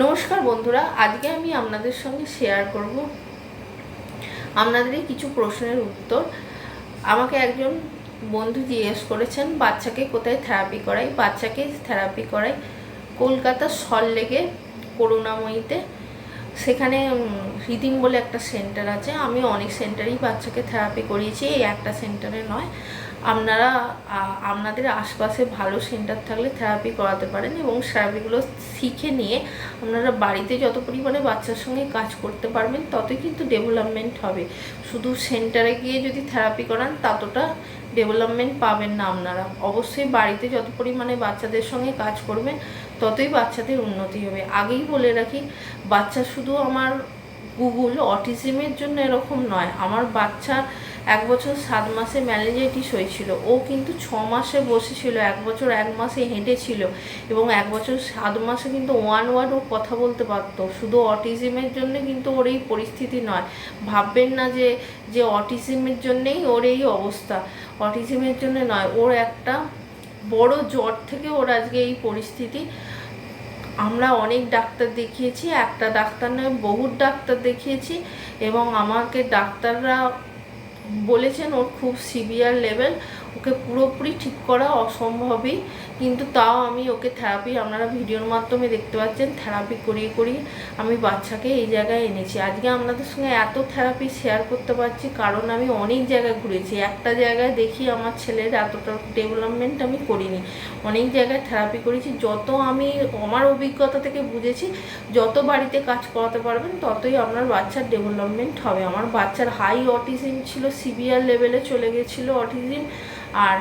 নমস্কার বন্ধুরা, আজকে আমি আপনাদের সঙ্গে শেয়ার করব আপনাদেরই কিছু প্রশ্নের উত্তর। আমাকে একজন বন্ধু জিজ্ঞেস করেছেন বাচ্চাকে কোথায় থেরাপি করাই। বাচ্চাকে থেরাপি করাই কলকাতার সল্টলেকে করুণাময়ীতে। সেখানে রিদিম বলে একটা সেন্টার আছে। আমি অনেক সেন্টারেই বাচ্চাকে থেরাপি করিয়েছি, এই একটা সেন্টারে নয়। আপনারা আপনাদের আশপাশে ভালো সেন্টার থাকলে থেরাপি করাতে পারেন এবং থেরাপিগুলো শিখে নিয়ে আপনারা বাড়িতে যত পরিমাণে বাচ্চার সঙ্গে কাজ করতে পারবেন ততই কিন্তু ডেভেলপমেন্ট হবে। শুধু সেন্টারে গিয়ে যদি থেরাপি করান ততটা ডেভেলপমেন্ট পাবেন না। আপনারা অবশ্যই বাড়িতে যত পরিমাণে বাচ্চাদের সঙ্গে কাজ করবেন ততই বাচ্চাদের উন্নতি হবে। আগেই বলে রাখি, বাচ্চা শুধু আমার গুগল অটিজমের জন্য এরকম নয়। আমার বাচ্চা 1 বছর 7 মাসে ম্যানেজাইটিস হয়েছিল, ও কিন্তু 6 মাসে বসেছিল, 1 বছর 1 মাসে হেঁটেছিল এবং 1 বছর 7 মাসে কিন্তু 1 ওয়ার্ড ও কথা বলতে পারতো। শুধু অটিজমের জন্য কিন্তু ওর এই পরিস্থিতি নয়। ভাববেন না যে অটিজমের জন্যেই ওর এই অবস্থা। অটিজমের জন্য নয়, ওর একটা বড় জ্বর থেকে ওর আজকে এই পরিস্থিতি। আমরা অনেক ডাক্তার দেখিয়েছি, একটা ডাক্তার নয় বহু ডাক্তার দেখিয়েছি এবং আমাকে ডাক্তাররা বলেছেন ওর খুব সিভিয়ার লেভেল, ওকে পুরোপুরি ঠিক করা অসম্ভবই। কিন্তু তাও আমি ওকে থেরাপি, আপনারা ভিডিওর মাধ্যমে দেখতে পাচ্ছেন, থেরাপি করিয়ে আমি বাচ্চাকে এই জায়গায় এনেছি। আজকে আপনাদের সঙ্গে এত থেরাপি শেয়ার করতে পারছি কারণ আমি অনেক জায়গায় ঘুরেছি। একটা জায়গায় দেখি আমার ছেলের এতটা ডেভেলপমেন্ট আমি করিনি, অনেক জায়গায় থেরাপি করেছি। যত আমি আমার অভিজ্ঞতা থেকে বুঝেছি, যত বাড়িতে কাজ করাতে পারবেন ততই আপনার বাচ্চার ডেভেলপমেন্ট হবে। আমার বাচ্চার হাই অটিজম ছিল, সিভিয়ার লেভেলে চলে গেছিলো অটিজম, আর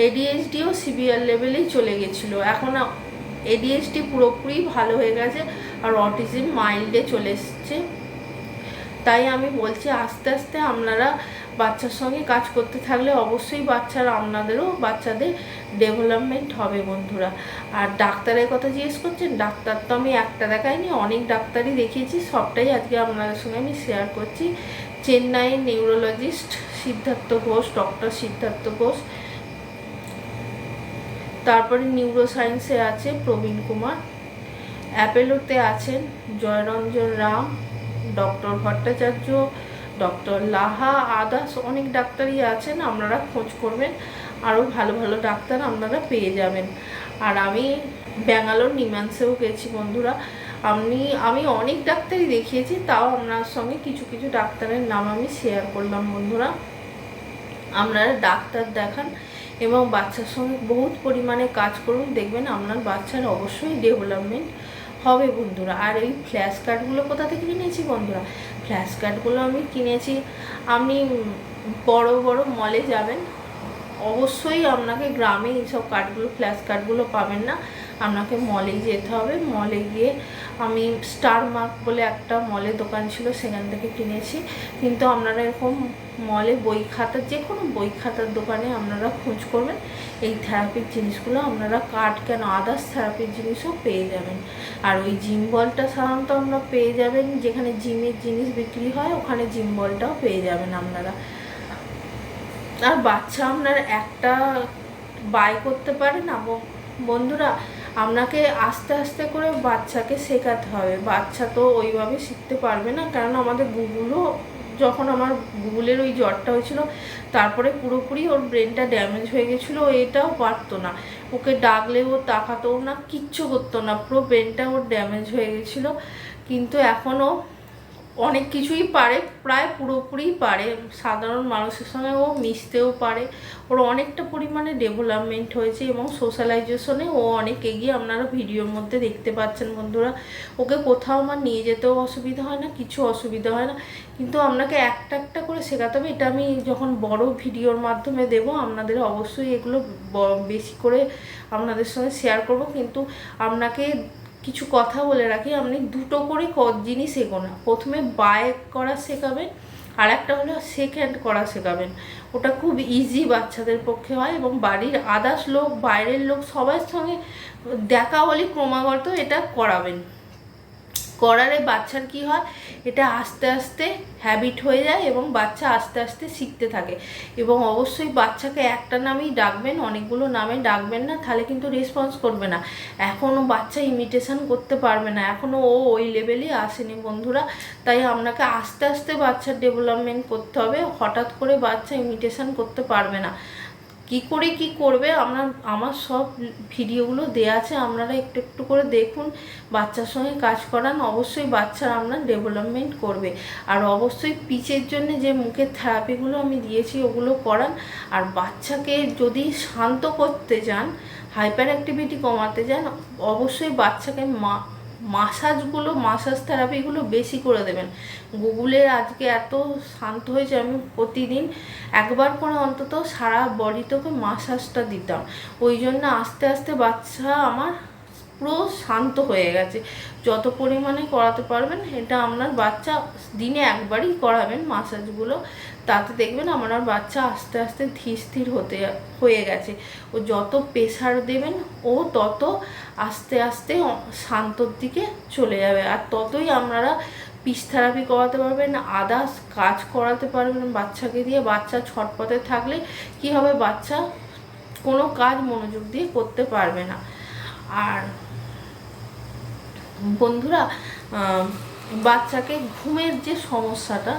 এডিএইচডিও সিভিয়ার লেভেলেই চলে গেছিলো। এখন এডিএইচডি পুরোপুরি ভালো হয়ে গেছে আর অটিজম মাইল্ডে চলে এসছে। তাই আমি বলছি আস্তে আস্তে আপনারা বাচ্চার সঙ্গে কাজ করতে থাকলে অবশ্যই বাচ্চাদের ডেভেলপমেন্ট হবে বন্ধুরা। আর ডাক্তারের কথা জিজ্ঞেস করছেন, ডাক্তার তো আমি একটা দেখাইনি, অনেক ডাক্তারই দেখিয়েছি, সবটাই আজকে আপনাদের সঙ্গে আমি শেয়ার করছি। চেন্নাইয়ের নিউরোলজিস্ট সিদ্ধার্থ ঘোষ, ডক্টর সিদ্ধার্থ ঘোষ। তারপরে নিউরোসায়েন্সে আছে প্রবীণ কুমার। অ্যাপেলোতে আছেন Joyranjan Ram, doctor Bhattacharya, doctor Laha, others অনেক ডাক্তারই আছেন। আপনারা খোঁজ করবেন, আরও ভালো ভালো ডাক্তার আপনারা পেয়ে যাবেন। আর আমি ব্যাঙ্গালোর নিমান্সেও গেছি বন্ধুরা। আমি অনেক ডাক্তারই দেখিয়েছি, তাও আপনার সঙ্গে কিছু কিছু ডাক্তারের নাম আমি শেয়ার করলাম বন্ধুরা। আপনারা ডাক্তার দেখান এবং বাচ্চার সঙ্গে বহুত পরিমাণে কাজ করুন, দেখবেন আপনার বাচ্চার অবশ্যই ডেভেলপমেন্ট হবে বন্ধুরা। আর এই ফ্ল্যাশ কার্ডগুলো কোথা থেকে কিনেছি বন্ধুরা? ফ্ল্যাশ কার্ডগুলো আমি কিনেছি, আপনি বড় বড় মলে যাবেন, অবশ্যই আপনাকে গ্রামে এইসব কার্ডগুলো, ফ্ল্যাশ কার্ডগুলো পাবেন না, আপনাকে মলেই যেতে হবে। মলে গিয়ে আমি স্টার মার্ক বলে একটা মলে দোকান ছিল, সেখান থেকে কিনেছি। কিন্তু আপনারা এরকম মলে বই খাতার, যে কোনো বই খাতার দোকানে আপনারা খোঁজ করবেন, এই থেরাপির জিনিসগুলো আপনারা কার্ড কেন আদার্স থেরাপির জিনিসও পেয়ে যাবেন। আর ওই জিম বলটা সাধারণত আপনারা পেয়ে যাবেন, যেখানে জিমের জিনিস বিক্রি হয় ওখানে জিম বলটাও পেয়ে যাবেন আপনারা। আর বাচ্চা আপনার একটা বাই করতে পারে না বন্ধুরা, আপনাকে আস্তে আস্তে করে বাচ্চাকে শেখাতে হবে। বাচ্চা তো ওইভাবে শিখতে পারবে না, কারণ আমাদের যখন আমার গুগলের ওই জ্বরটা হয়েছিল তারপরে পুরোপুরি ওর ব্রেনটা ড্যামেজ হয়ে গেছিলো, এটাও পারতো না, ওকে ডাকলে ও তাকাতেও না, কিচ্ছু করতো না, পুরো ব্রেনটা ওর ড্যামেজ হয়ে গেছিলো। কিন্তু এখনও অনেক কিছুই পারে, প্রায় পুরোপুরি পারে, সাধারণ মানুষের সঙ্গে ও মিশতেও পারে, ওর অনেকটা পরিমাণে ডেভেলপমেন্ট হয়েছে এবং সোশ্যালাইজেশনে ও অনেক এগিয়ে, আপনারা ভিডিওর মধ্যে দেখতে পাচ্ছেন বন্ধুরা। ওকে কোথাও আমার নিয়ে যেতেও অসুবিধা হয় না, কিছু অসুবিধা হয় না, কিন্তু আপনাকে একটা একটা করে শেখাতে হবে। এটা আমি যখন বড় ভিডিওর মাধ্যমে দেব আপনাদের অবশ্যই এগুলো বেশি করে আপনাদের সঙ্গে শেয়ার করব। কিন্তু আপনাকে কিছু কথা বলে রাখি, আপনি দুটো করে জিনিস শেখো। প্রথমে বাই করা শেখাবেন, আর একটা হলো সেকেন্ড করা শেখাবেন। ওটা খুব ইজি বাচ্চাদের পক্ষে হয় এবং বাড়ির আদার্স লোক, বাইরের লোক সবার সঙ্গে দেখা হলে ক্রমাগত এটা করাবেন। করালে বাচ্চার কি হয়, এটা আস্তে আস্তে হ্যাবিট হয়ে যায় এবং বাচ্চা আস্তে আস্তে শিখতে থাকে। এবং অবশ্যই বাচ্চাকে একটা নামেই ডাকবেন, অনেকগুলো নামে ডাকবেন না, তাহলে কিন্তু রেসপন্স করবে না। এখনও বাচ্চা ইমিটেশন করতে পারবে না, এখনও ও ওই লেভেলই আসেনি বন্ধুরা। তাই আপনাকে আস্তে আস্তে বাচ্চার ডেভেলপমেন্ট করতে হবে, হঠাৎ করে বাচ্চা ইমিটেশন করতে পারবে না। কি করে কি করবে আমার সব ভিডিওগুলো দেওয়া আছে, আপনারা একটু একটু করে দেখুন, বাচ্চার সঙ্গে কাজ করান, অবশ্যই বাচ্চার আপনার ডেভেলপমেন্ট করবে। আর অবশ্যই পিচের জন্য যে মুখের থেরাপিগুলো আমি দিয়েছি ওগুলো করান। আর বাচ্চাকে যদি শান্ত করতে চান, হাইপার অ্যাক্টিভিটি কমাতে চান, অবশ্যই বাচ্চাকে মাসাজ থেরাপিগুলো বেশি করে দেবেন। গুগলের আজকে এত শান্ত হয়েছে, আমি প্রতিদিন একবার করে অন্তত সারা বডিটাকে মাসাজটা দিতাম। ওই জন্য আস্তে আস্তে বাচ্চা আমার পুরো শান্ত হয়ে গেছে। যত পরিমাণে করাতে পারবেন, এটা আপনার বাচ্চা দিনে একবারই করাবেন মাসাজগুলো, তাতে দেখবেন আপনার বাচ্চা আস্তে আস্তে ধীর স্থির হয়ে গেছে। ও যত প্রেশার দেবেন ও তত আস্তে আস্তে শান্তর দিকে চলে যাবে। আর ততই আপনারা পিচ থেরাপি করাতে পারবেন, আদার্স কাজ করাতে পারবেন বাচ্চাকে দিয়ে। বাচ্চা ছটপটে থাকলে কি হবে, বাচ্চা কোনো কাজ মনোযোগ দিয়ে করতে পারবে না। আর বন্ধুরা, বাচ্চাকে ঘুমের যে সমস্যাটা,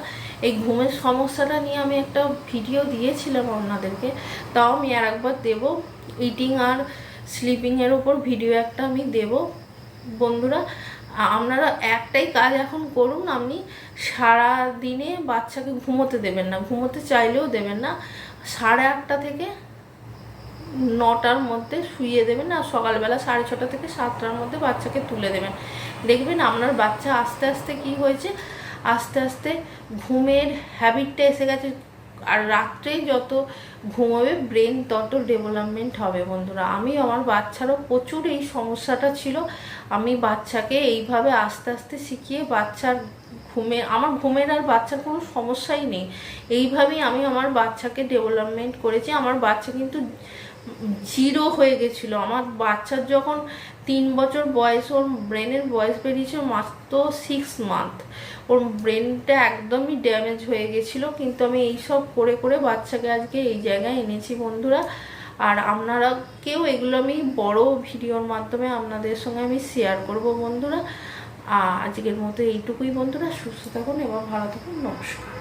এই ঘুমের সমস্যাটা নিয়ে আমি একটা ভিডিও দিয়েছিলাম আপনাদেরকে, তাও আমি আর একবার দেবো। ইটিং আর স্লিপিংয়ের ওপর ভিডিও একটা আমি দেব। বন্ধুরা, আপনারা একটাই কাজ এখন করুন, আপনি সারা দিনে বাচ্চাকে ঘুমোতে দেবেন না, ঘুমোতে চাইলেও দেবেন না। 8:30 থেকে 9টার মধ্যে শুইয়ে দেবেন, আর সকালবেলা 6:30 থেকে 7টার মধ্যে বাচ্চাকে তুলে দেবেন। দেখবেন আপনার বাচ্চা আস্তে আস্তে কি হয়েছে, আস্তে আস্তে ঘুমের হ্যাবিটটা এসে গেছে। আর রাত্রেই যত ঘুমোবে ব্রেন তত ডেভেলপমেন্ট হবে। বন্ধুরা, আমি আমার বাচ্চারও প্রচুর এই সমস্যাটা ছিল, আমি বাচ্চাকে এইভাবে আস্তে আস্তে শিখিয়ে বাচ্চার আমার ঘুমের আর বাচ্চার কোনো সমস্যাই নেই। এইভাবেই আমি আমার বাচ্চাকে ডেভেলপমেন্ট করেছি। আমার বাচ্চা কিন্তু 0 হয়ে গেছিলো। আমার বাচ্চার যখন 3 বছর বয়স, ওর ব্রেনের বয়স বেরিয়েছে মাত্র 6 মান্থ। ওর ব্রেনটা একদমই ড্যামেজ হয়ে গেছিলো, কিন্তু আমি এইসব করে করে বাচ্চাকে আজকে এই জায়গায় এনেছি বন্ধুরা। আর আপনারা কেউ এগুলো আমি বড় ভিডিওর মাধ্যমে আপনাদের সঙ্গে আমি শেয়ার করব বন্ধুরা। আজকের মতো এইটুকুই বন্ধুরা, সুস্থ থাকুন এবং ভালো থাকুন, নমস্কার।